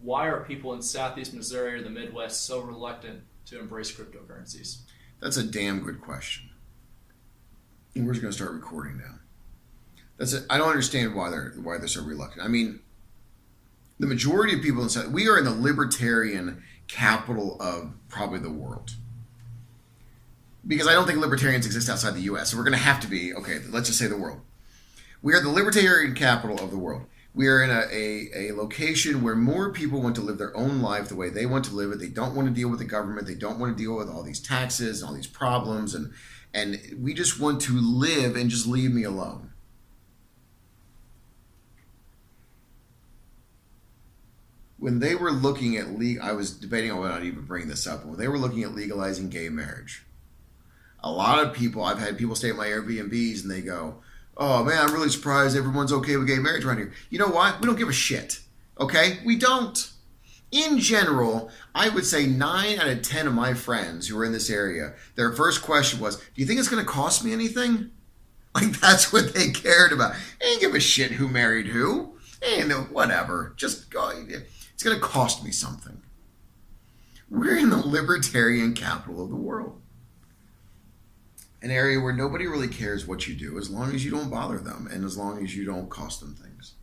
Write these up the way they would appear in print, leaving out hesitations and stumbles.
why are people in Southeast Missouri or the Midwest so reluctant to embrace cryptocurrencies? That's a damn good question. And we're just going to start recording now. I don't understand why they're so reluctant. I mean, the majority of people inside, we are in the libertarian capital of probably the world. Because I don't think libertarians exist outside the U.S. So we're going to have to be, okay, let's just say the world. We are the libertarian capital of the world. We are in a location where more people want to live their own life the way they want to live it. They don't want to deal with the government. They don't want to deal with all these taxes and all these problems. And we just want to live and just leave me alone. When they were looking at I was debating on whether I'd even bring this up. When they were looking at legalizing gay marriage, a lot of people, I've had people stay at my Airbnbs and they go, oh man, I'm really surprised everyone's okay with gay marriage around here. You know why? We don't give a shit. Okay? We don't. In general, I would say 9 out of 10 of my friends who are in this area, their first question was, do you think it's going to cost me anything? Like, that's what they cared about. They didn't give a shit who married who. And whatever. Just go. It's going to cost me something. We're in the libertarian capital of the world. An area where nobody really cares what you do as long as you don't bother them and as long as you don't cost them things.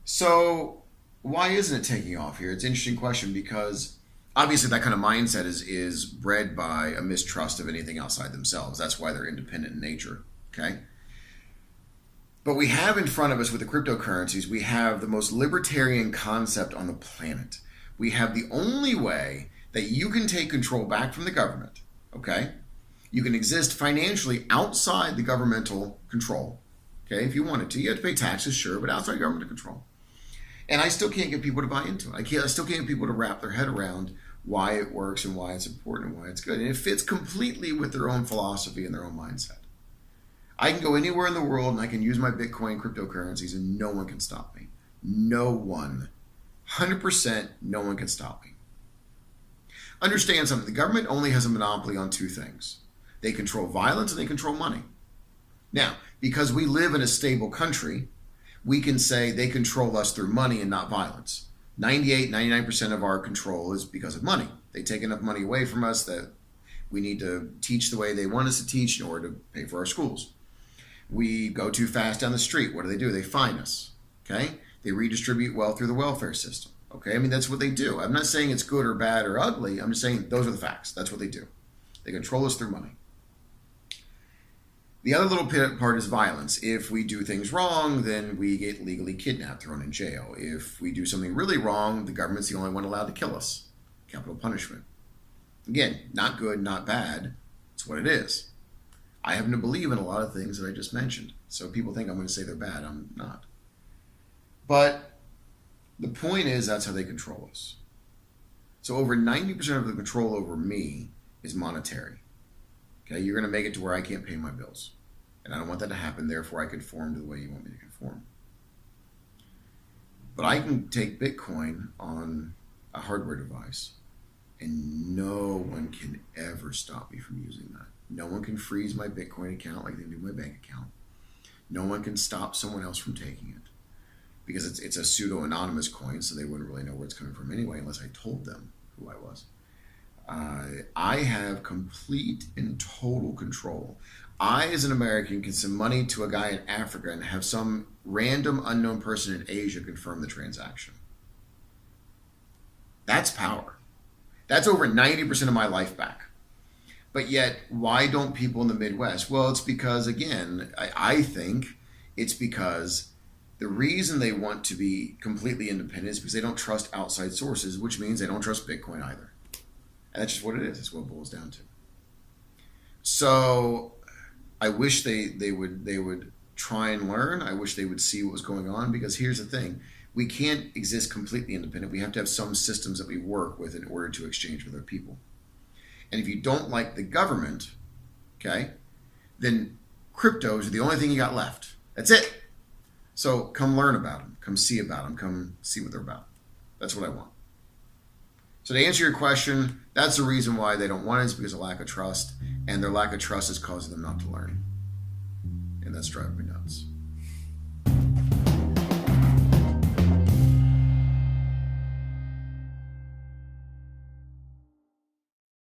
So why isn't it taking off here? It's an interesting question because obviously that kind of mindset is bred by a mistrust of anything outside themselves. That's why they're independent in nature, okay? But we have in front of us with the cryptocurrencies, we have the most libertarian concept on the planet. We have the only way that you can take control back from the government, okay? You can exist financially outside the governmental control, okay? If you wanted to, you have to pay taxes, sure, but outside government control. And I still can't get people to buy into it. I still can't get people to wrap their head around why it works and why it's important and why it's good. And it fits completely with their own philosophy and their own mindset. I can go anywhere in the world and I can use my Bitcoin cryptocurrencies and no one can stop me. No one. 100% no one can stop me. Understand something. The government only has a monopoly on 2 things. They control violence and they control money. Now, because we live in a stable country, we can say they control us through money and not violence. 98, 99% of our control is because of money. They take enough money away from us that we need to teach the way they want us to teach in order to pay for our schools. We go too fast down the street. What do? They fine us, okay? They redistribute wealth through the welfare system, okay? I mean, that's what they do. I'm not saying it's good or bad or ugly. I'm just saying those are the facts. That's what they do. They control us through money. The other little part is violence. If we do things wrong, then we get legally kidnapped, thrown in jail. If we do something really wrong, the government's the only one allowed to kill us. Capital punishment. Again, not good, not bad. It's what it is. I happen to believe in a lot of things that I just mentioned. So people think I'm going to say they're bad. I'm not. But the point is that's how they control us. So over 90% of the control over me is monetary. Okay, you're going to make it to where I can't pay my bills. And I don't want that to happen, therefore I conform to the way you want me to conform. But I can take Bitcoin on a hardware device, and no one can ever stop me from using that. No one can freeze my Bitcoin account like they do my bank account. No one can stop someone else from taking it. Because it's a pseudo-anonymous coin, so they wouldn't really know where it's coming from anyway unless I told them who I was. I have complete and total control. I, as an American, can send money to a guy in Africa and have some random unknown person in Asia confirm the transaction. That's power. That's over 90% of my life back. But yet, why don't people in the Midwest? Well, it's because, again, I think it's because the reason they want to be completely independent is because they don't trust outside sources, which means they don't trust Bitcoin either. And that's just what it is. That's what it boils down to. So I wish they would try and learn. I wish they would see what was going on, because here's the thing. We can't exist completely independent. We have to have some systems that we work with in order to exchange with other people. And if you don't like the government, okay, then cryptos are the only thing you got left. That's it. So come learn about them. Come see about them. Come see what they're about. That's what I want. So to answer your question, that's the reason why they don't want it, is because of lack of trust. And their lack of trust is causing them not to learn. And that's driving me nuts.